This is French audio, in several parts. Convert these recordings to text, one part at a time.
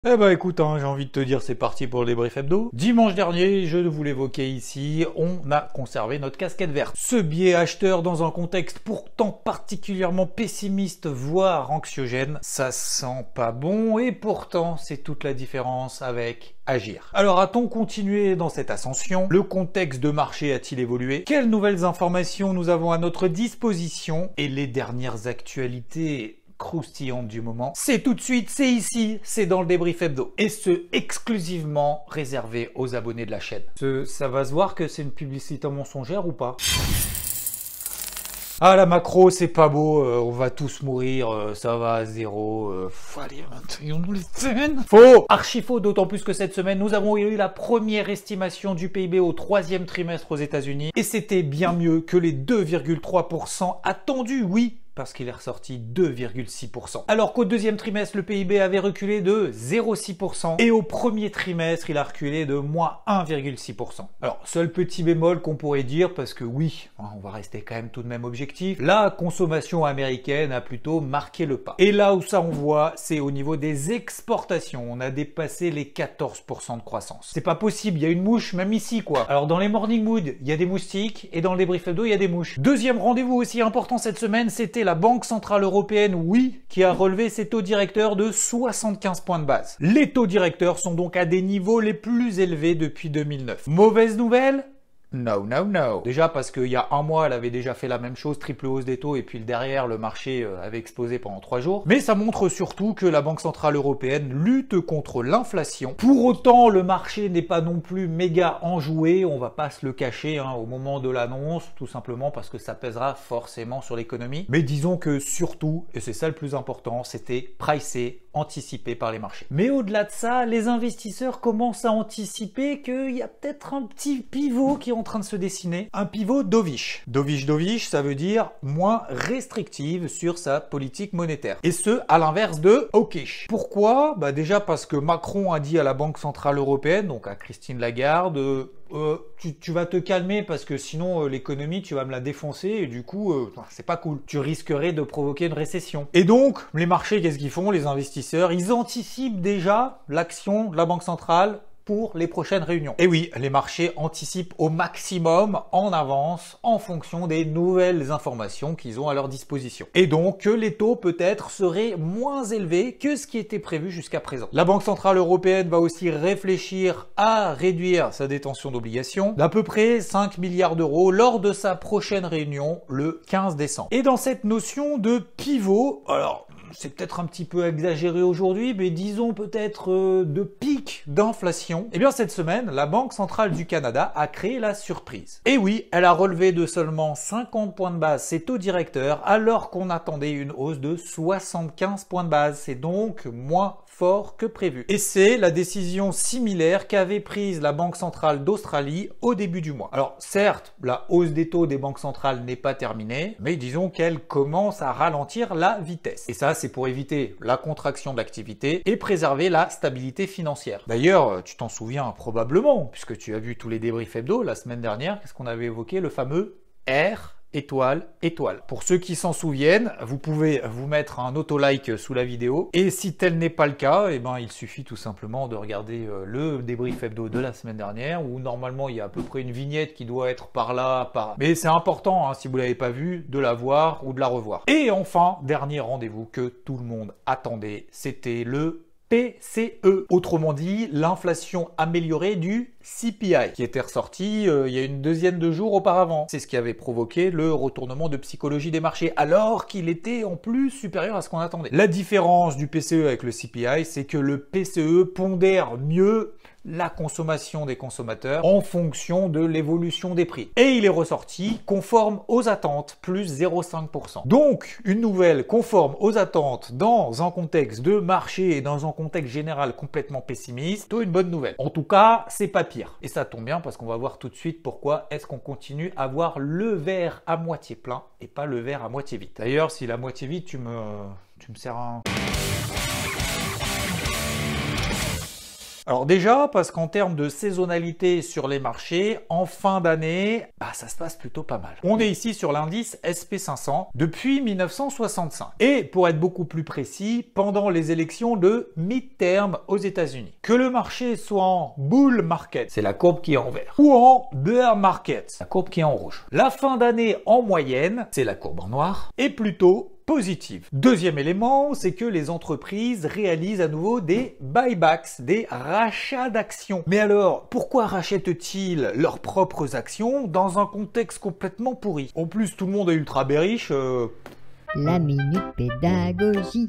Eh bah écoute, j'ai envie de te dire c'est parti pour le débrief hebdo. Dimanche dernier, je vous l'évoquais ici, on a conservé notre casquette verte. Ce biais acheteur dans un contexte pourtant particulièrement pessimiste, voire anxiogène, ça sent pas bon et pourtant c'est toute la différence avec agir. Alors a-t-on continué dans cette ascension? Le contexte de marché a-t-il évolué? Quelles nouvelles informations nous avons à notre disposition? Et les dernières actualités croustillante du moment, c'est tout de suite, c'est ici, c'est dans le débrief hebdo. Et ce, exclusivement réservé aux abonnés de la chaîne. Ça va se voir que c'est une publicité mensongère ou pas? Ah la macro c'est pas beau, on va tous mourir, ça va à zéro, allez, nous les scènes. Faux! Archi faux, d'autant plus que cette semaine nous avons eu la première estimation du PIB au troisième trimestre aux États-Unis et c'était bien mieux que les 2,3% attendus, oui, parce qu'il est ressorti 2,6%. Alors qu'au deuxième trimestre, le PIB avait reculé de 0,6% et au premier trimestre, il a reculé de moins 1,6%. Alors, seul petit bémol qu'on pourrait dire, parce que oui, on va rester quand même tout de même objectif, la consommation américaine a plutôt marqué le pas. Et là où ça on voit, c'est au niveau des exportations. On a dépassé les 14% de croissance. C'est pas possible, il y a une mouche même ici quoi. Alors dans les morning mood, il y a des moustiques et dans le débrief hebdo, il y a des mouches. Deuxième rendez-vous aussi important cette semaine, c'était la Banque Centrale Européenne, oui, qui a relevé ses taux directeurs de 75 points de base. Les taux directeurs sont donc à des niveaux les plus élevés depuis 2009. Mauvaise nouvelle? No, no, no. Déjà parce qu'il y a un mois, elle avait déjà fait la même chose, triple hausse des taux, et puis derrière, le marché avait explosé pendant 3 jours. Mais ça montre surtout que la Banque Centrale Européenne lutte contre l'inflation. Pour autant, le marché n'est pas non plus méga enjoué, on va pas se le cacher au moment de l'annonce, tout simplement parce que ça pèsera forcément sur l'économie. Mais disons que surtout, et c'est ça le plus important, c'était pricé, anticipé par les marchés. Mais au-delà de ça, les investisseurs commencent à anticiper qu'il y a peut-être un petit pivot qui est en train de se dessiner, un pivot dovish. Dovish, ça veut dire moins restrictive sur sa politique monétaire. Et ce, à l'inverse de hawkish. Pourquoi? Déjà parce que Macron a dit à la Banque Centrale Européenne, donc à Christine Lagarde, tu vas te calmer parce que sinon l'économie tu vas me la défoncer et du coup c'est pas cool. Tu risquerais de provoquer une récession. Et donc les marchés qu'est-ce qu'ils font? Les investisseurs ils anticipent déjà l'action de la Banque Centrale pour les prochaines réunions. Et oui, les marchés anticipent au maximum en avance en fonction des nouvelles informations qu'ils ont à leur disposition. Et donc que les taux peut-être seraient moins élevés que ce qui était prévu jusqu'à présent. La Banque Centrale Européenne va aussi réfléchir à réduire sa détention d'obligations d'à peu près 5 milliards d'euros lors de sa prochaine réunion le 15 décembre. Et dans cette notion de pivot, alors c'est peut-être un petit peu exagéré aujourd'hui, mais disons peut-être de pic d'inflation. Eh bien cette semaine, la Banque Centrale du Canada a créé la surprise. Et oui, elle a relevé de seulement 50 points de base ses taux directeurs alors qu'on attendait une hausse de 75 points de base. C'est donc moins fort que prévu. Et c'est la décision similaire qu'avait prise la Banque Centrale d'Australie au début du mois. Alors certes, la hausse des taux des banques centrales n'est pas terminée, mais disons qu'elle commence à ralentir la vitesse. Et ça, c'est pour éviter la contraction de l'activité et préserver la stabilité financière. D'ailleurs, tu t'en souviens probablement, puisque tu as vu tous les débriefs hebdo la semaine dernière, qu'est-ce qu'on avait évoqué? Le fameux R étoile, étoile. Pour ceux qui s'en souviennent, vous pouvez vous mettre un auto-like sous la vidéo. Et si tel n'est pas le cas, il suffit tout simplement de regarder le débrief hebdo de la semaine dernière, où normalement il y a à peu près une vignette qui doit être par là, par... Mais c'est important, si vous l'avez pas vu, de la voir ou de la revoir. Et enfin, dernier rendez-vous que tout le monde attendait, c'était le PCE, autrement dit l'inflation améliorée du CPI, qui était ressorti il y a une douzaine de jours auparavant. C'est ce qui avait provoqué le retournement de psychologie des marchés, alors qu'il était en plus supérieur à ce qu'on attendait. La différence du PCE avec le CPI, c'est que le PCE pondère mieux la consommation des consommateurs en fonction de l'évolution des prix. Et il est ressorti conforme aux attentes, plus 0,5%. Donc, une nouvelle conforme aux attentes dans un contexte de marché et dans un contexte général complètement pessimiste, plutôt une bonne nouvelle. En tout cas, c'est pas pire. Et ça tombe bien parce qu'on va voir tout de suite pourquoi est-ce qu'on continue à voir le verre à moitié plein et pas le verre à moitié vide. D'ailleurs, si la moitié vide, tu me sers un... Alors déjà, parce qu'en termes de saisonnalité sur les marchés, en fin d'année, ça se passe plutôt pas mal. On est ici sur l'indice SP500 depuis 1965. Et pour être beaucoup plus précis, pendant les élections de midterm aux États-Unis. Que le marché soit en bull market, c'est la courbe qui est en vert, ou en bear market, la courbe qui est en rouge. La fin d'année en moyenne, c'est la courbe en noir, est plutôt positive. Deuxième élément, c'est que les entreprises réalisent à nouveau des buybacks, des rachats d'actions. Mais alors, pourquoi rachètent-ils leurs propres actions dans un contexte complètement pourri? En plus, tout le monde est ultra bearish. La minute pédagogie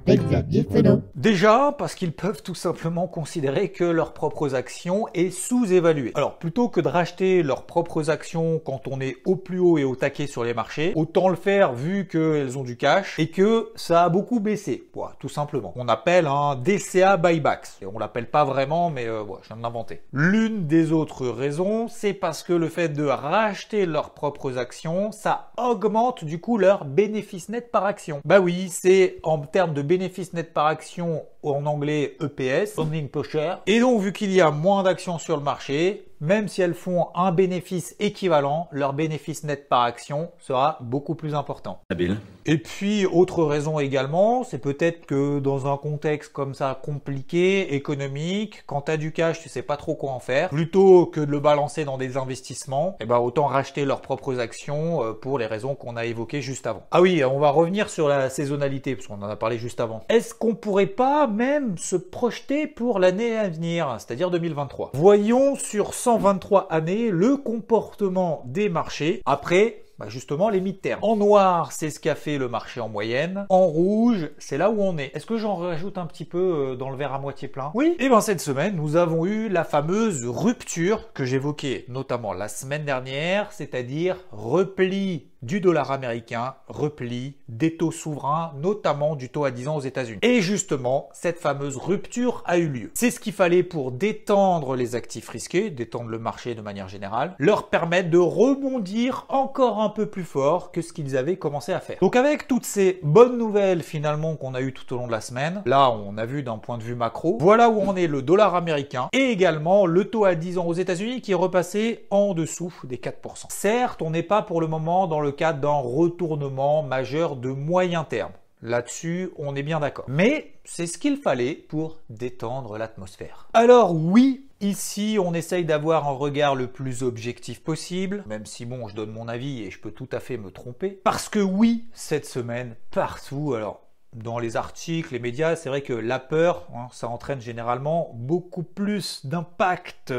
avec Xavier Fenot. Déjà, parce qu'ils peuvent tout simplement considérer que leurs propres actions est sous-évaluée. Alors, plutôt que de racheter leurs propres actions quand on est au plus haut et au taquet sur les marchés, autant le faire vu qu'elles ont du cash et que ça a beaucoup baissé. Voilà, tout simplement. On appelle un DCA buybacks. Et on l'appelle pas vraiment, mais je viens de l'inventer. L'une des autres raisons, c'est parce que le fait de racheter leurs propres actions, ça augmente du coup leur bénéfice net par action. Bah oui, c'est en termes de bénéfice net par action, en anglais EPS, earning per share. Et donc, vu qu'il y a moins d'actions sur le marché, même si elles font un bénéfice équivalent, leur bénéfice net par action sera beaucoup plus important. Habile. Et puis, autre raison également, c'est peut-être que dans un contexte comme ça compliqué, économique, quand tu as du cash, tu sais pas trop quoi en faire, plutôt que de le balancer dans des investissements, autant racheter leurs propres actions pour les raisons qu'on a évoquées juste avant. Ah oui, on va revenir sur la saisonnalité, parce qu'on en a parlé juste avant. Est-ce qu'on pourrait pas même se projeter pour l'année à venir, c'est-à-dire 2023? Voyons sur 123 années le comportement des marchés après justement les midterms. En noir, c'est ce qu'a fait le marché en moyenne. En rouge, c'est là où on est. Est-ce que j'en rajoute un petit peu dans le verre à moitié plein? Oui. Et bien cette semaine, nous avons eu la fameuse rupture que j'évoquais notamment la semaine dernière, c'est-à-dire repli du dollar américain, repli des taux souverains, notamment du taux à 10 ans aux États-Unis. Et justement, cette fameuse rupture a eu lieu. C'est ce qu'il fallait pour détendre les actifs risqués, détendre le marché de manière générale, leur permettre de rebondir encore un peu plus fort que ce qu'ils avaient commencé à faire. Donc avec toutes ces bonnes nouvelles finalement qu'on a eues tout au long de la semaine, là on a vu d'un point de vue macro, voilà où en est le dollar américain et également le taux à 10 ans aux États-Unis qui est repassé en dessous des 4%. Certes, on n'est pas pour le moment dans le cadre d'un retournement majeur de moyen terme. Là-dessus, on est bien d'accord. Mais c'est ce qu'il fallait pour détendre l'atmosphère. Alors oui, ici, on essaye d'avoir un regard le plus objectif possible, même si bon, je donne mon avis et je peux tout à fait me tromper. Parce que oui, cette semaine, partout, alors dans les articles, les médias, c'est vrai que la peur, ça entraîne généralement beaucoup plus d'impact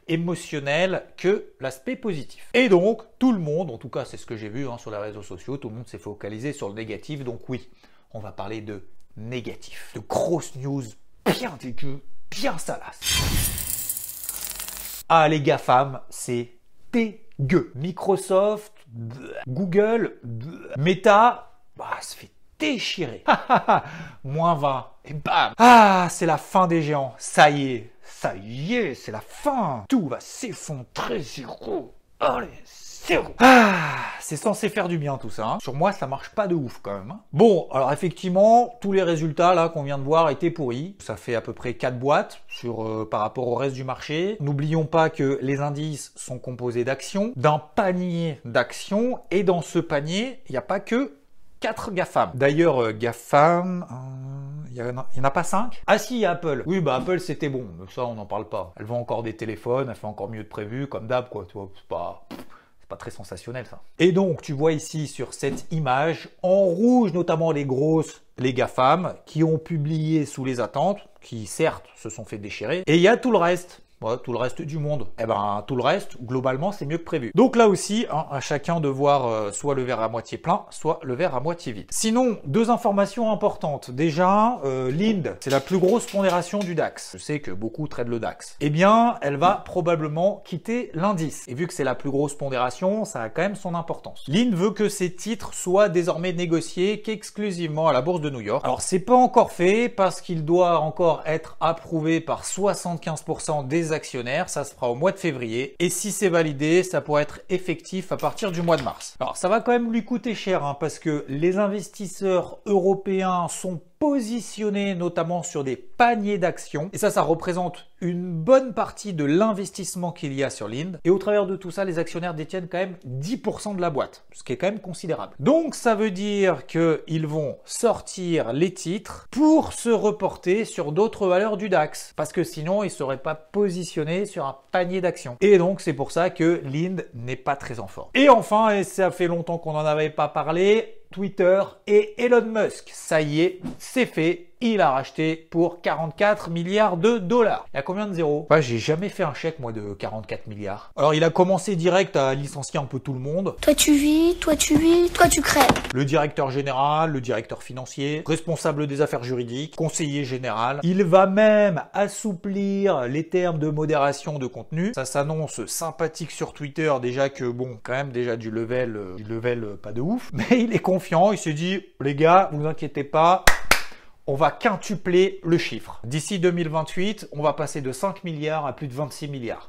émotionnel que l'aspect positif. Et donc, tout le monde, en tout cas c'est ce que j'ai vu sur les réseaux sociaux, tout le monde s'est focalisé sur le négatif. Donc oui, on va parler de négatif, de grosses news bien dégueu, bien salaces. Ah les GAFAM, c'est dégueu. Microsoft, Google, Meta, ça fait déchiré. Moins 20. Et bam. Ah, c'est la fin des géants. Ça y est, c'est la fin. Tout va s'effondrer, zéro. Allez, zéro. C'est censé faire du bien tout ça. Sur moi, ça marche pas de ouf quand même. Bon, alors effectivement, tous les résultats là qu'on vient de voir étaient pourris. Ça fait à peu près 4 boîtes par rapport au reste du marché. N'oublions pas que les indices sont composés d'actions, d'un panier d'actions, et dans ce panier, il n'y a pas que 4 GAFAM. D'ailleurs, GAFAM, il y en a pas 5? Ah si, il y a Apple. Oui, Apple c'était bon, mais ça on n'en parle pas. Elle vend encore des téléphones, elle fait encore mieux de prévu, comme d'hab quoi, tu vois, c'est pas très sensationnel ça. Et donc, tu vois ici sur cette image, en rouge notamment les GAFAM, qui ont publié sous les attentes, qui certes se sont fait déchirer, et il y a tout le reste. Tout le reste du monde. Tout le reste, globalement, c'est mieux que prévu. Donc là aussi, à chacun de voir soit le verre à moitié plein, soit le verre à moitié vide. Sinon, 2 informations importantes. Déjà, l'Inde, c'est la plus grosse pondération du DAX. Je sais que beaucoup traitent le DAX. Eh bien, elle va probablement quitter l'indice. Et vu que c'est la plus grosse pondération, ça a quand même son importance. L'Inde veut que ses titres soient désormais négociés qu'exclusivement à la bourse de New York. Alors, c'est pas encore fait parce qu'il doit encore être approuvé par 75% des actionnaires, ça se fera au mois de février, et si c'est validé, ça pourrait être effectif à partir du mois de mars. Alors ça va quand même lui coûter cher, parce que les investisseurs européens sont positionner notamment sur des paniers d'actions. Et ça représente une bonne partie de l'investissement qu'il y a sur Lind. Et au travers de tout ça, les actionnaires détiennent quand même 10% de la boîte, ce qui est quand même considérable. Donc ça veut dire qu'ils vont sortir les titres pour se reporter sur d'autres valeurs du DAX, parce que sinon ils ne seraient pas positionnés sur un panier d'actions. Et donc c'est pour ça que Lind n'est pas très en forme. Et enfin, et ça fait longtemps qu'on n'en avait pas parlé, Twitter et Elon Musk. Ça y est, c'est fait. Il a racheté pour 44 milliards de dollars. Il y a combien de zéros? J'ai jamais fait un chèque, moi, de 44 milliards. Alors, il a commencé direct à licencier un peu tout le monde. Toi tu vis, toi tu crèves. Le directeur général, le directeur financier, responsable des affaires juridiques, conseiller général. Il va même assouplir les termes de modération de contenu. Ça s'annonce sympathique sur Twitter, déjà que, bon, quand même, déjà du level pas de ouf. Mais il est confiant, il se dit, les gars, vous inquiétez pas, on va quintupler le chiffre. D'ici 2028, on va passer de 5 milliards à plus de 26 milliards.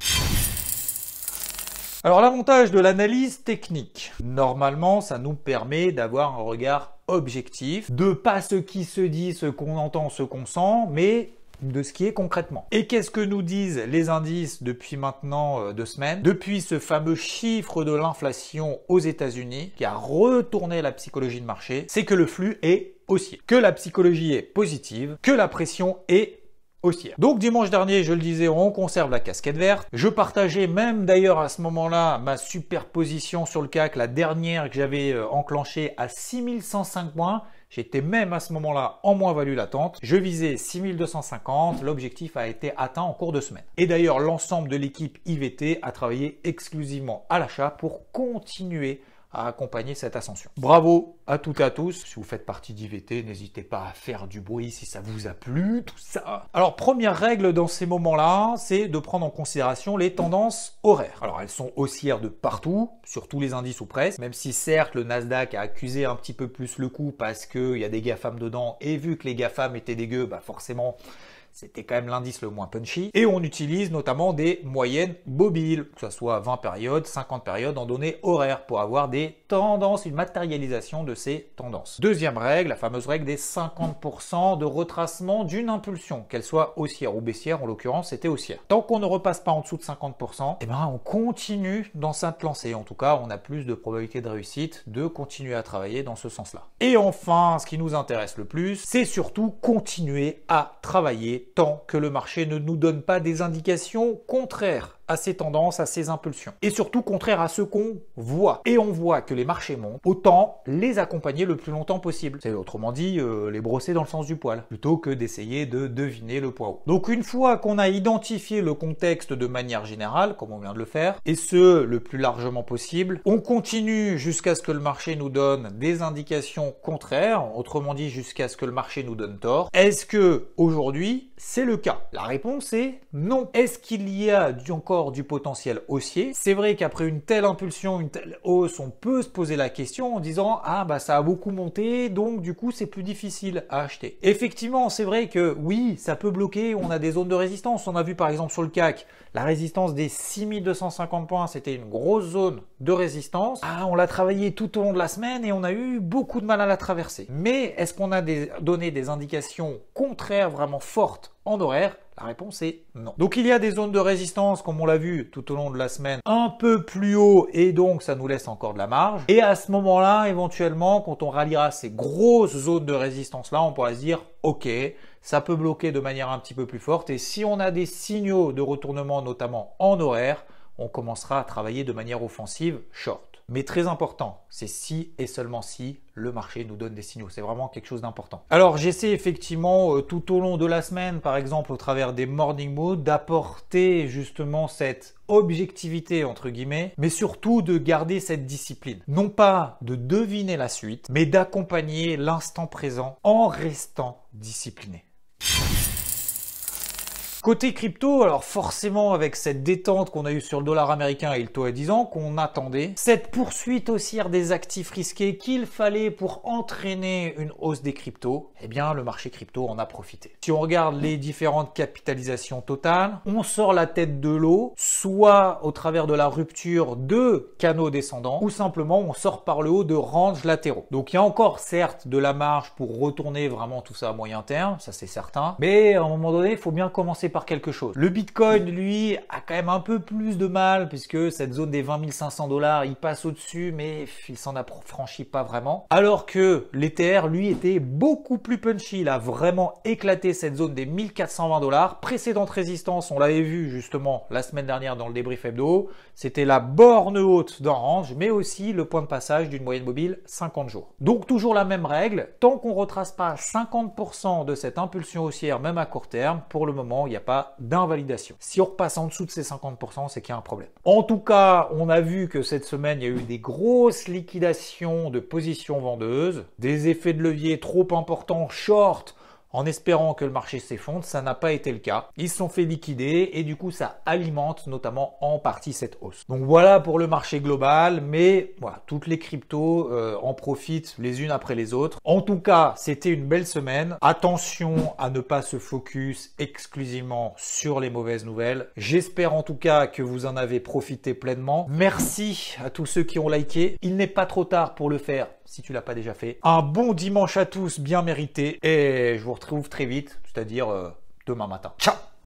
Alors l'avantage de l'analyse technique, normalement ça nous permet d'avoir un regard objectif, de pas ce qui se dit, ce qu'on entend, ce qu'on sent, mais de ce qui est concrètement. Et qu'est-ce que nous disent les indices depuis maintenant 2 semaines? Depuis ce fameux chiffre de l'inflation aux États-Unis qui a retourné la psychologie de marché, c'est que le flux est haussier, que la psychologie est positive, que la pression est haussière. Donc dimanche dernier, je le disais, on conserve la casquette verte. Je partageais même d'ailleurs à ce moment-là ma superposition sur le CAC, la dernière que j'avais enclenchée à 6105 points. J'étais même à ce moment-là en moins-value latente. Je visais 6250. L'objectif a été atteint en cours de semaine. Et d'ailleurs, l'ensemble de l'équipe IVT a travaillé exclusivement à l'achat pour continuer à accompagner cette ascension. Bravo à toutes et à tous. Si vous faites partie d'IVT, n'hésitez pas à faire du bruit si ça vous a plu, tout ça. Alors, première règle dans ces moments-là, c'est de prendre en considération les tendances horaires. Alors, elles sont haussières de partout, sur tous les indices ou presque, même si certes, le Nasdaq a accusé un petit peu plus le coup parce qu'il y a des GAFAM dedans, et vu que les GAFAM étaient dégueux, forcément, c'était quand même l'indice le moins punchy. Et on utilise notamment des moyennes mobiles, que ce soit 20 périodes, 50 périodes en données horaires pour avoir des tendances, une matérialisation de ces tendances. Deuxième règle, la fameuse règle des 50% de retracement d'une impulsion, qu'elle soit haussière ou baissière, en l'occurrence c'était haussière. Tant qu'on ne repasse pas en dessous de 50%, on continue dans cette lancée. En tout cas, on a plus de probabilité de réussite de continuer à travailler dans ce sens-là. Et enfin, ce qui nous intéresse le plus, c'est surtout continuer à travailler tant que le marché ne nous donne pas des indications contraires à ces tendances, à ces impulsions. Et surtout contraire à ce qu'on voit. Et on voit que les marchés montent, autant les accompagner le plus longtemps possible. C'est autrement dit, les brosser dans le sens du poil, plutôt que d'essayer de deviner le point haut. Donc une fois qu'on a identifié le contexte de manière générale, comme on vient de le faire, et ce, le plus largement possible, on continue jusqu'à ce que le marché nous donne des indications contraires, autrement dit jusqu'à ce que le marché nous donne tort. Est-ce que aujourd'hui, c'est le cas? La réponse est non. Est-ce qu'il y a encore du potentiel haussier? C'est vrai qu'après une telle impulsion, une telle hausse, on peut se poser la question en disant ça a beaucoup monté, donc du coup c'est plus difficile à acheter. Effectivement, c'est vrai que oui, ça peut bloquer, on a des zones de résistance. On a vu par exemple sur le CAC, la résistance des 6250 points, c'était une grosse zone de résistance. On l'a travaillé tout au long de la semaine et on a eu beaucoup de mal à la traverser. Mais est-ce qu'on a donné des indications contraires vraiment fortes en horaire? La réponse est non. Donc il y a des zones de résistance, comme on l'a vu tout au long de la semaine, un peu plus haut, et donc ça nous laisse encore de la marge. Et à ce moment-là, éventuellement, quand on ralliera ces grosses zones de résistance-là, on pourra se dire, ok, ça peut bloquer de manière un petit peu plus forte, et si on a des signaux de retournement, notamment en horaire, on commencera à travailler de manière offensive short. Mais très important, c'est si et seulement si le marché nous donne des signaux. C'est vraiment quelque chose d'important. Alors j'essaie effectivement tout au long de la semaine, par exemple au travers des morning mood, d'apporter justement cette objectivité entre guillemets, mais surtout de garder cette discipline. Non pas de deviner la suite, mais d'accompagner l'instant présent en restant discipliné. Côté crypto, alors forcément avec cette détente qu'on a eue sur le dollar américain et le taux à 10 ans, qu'on attendait, cette poursuite haussière des actifs risqués qu'il fallait pour entraîner une hausse des cryptos, eh bien le marché crypto en a profité. Si on regarde les différentes capitalisations totales, on sort la tête de l'eau, soit au travers de la rupture de canaux descendants, ou simplement on sort par le haut de ranges latéraux. Donc il y a encore certes de la marge pour retourner vraiment tout ça à moyen terme, ça c'est certain, mais à un moment donné, il faut bien commencer par quelque chose. Le Bitcoin, lui, a quand même un peu plus de mal, puisque cette zone des 20 500 $, il passe au-dessus, mais il s'en affranchit pas vraiment. Alors que l'Ether, lui, était beaucoup plus punchy, il a vraiment éclaté cette zone des 1420 $. Précédente résistance, on l'avait vu justement la semaine dernière dans le débrief hebdo, c'était la borne haute d'un range, mais aussi le point de passage d'une moyenne mobile 50 jours. Donc toujours la même règle, tant qu'on retrace pas 50% de cette impulsion haussière, même à court terme, pour le moment, il n'y a pas d'invalidation. Si on repasse en dessous de ces 50%, c'est qu'il y a un problème. En tout cas, on a vu que cette semaine, il y a eu des grosses liquidations de positions vendeuses, des effets de levier trop importants short, en espérant que le marché s'effondre, ça n'a pas été le cas. Ils se sont fait liquider et du coup ça alimente notamment en partie cette hausse. Donc voilà pour le marché global, mais voilà, toutes les cryptos en profitent les unes après les autres. En tout cas, c'était une belle semaine. Attention à ne pas se focus exclusivement sur les mauvaises nouvelles. J'espère en tout cas que vous en avez profité pleinement. Merci à tous ceux qui ont liké. Il n'est pas trop tard pour le faire si tu l'as pas déjà fait. Un bon dimanche à tous, bien mérité, et je vous retrouve très vite, c'est-à-dire demain matin. Ciao!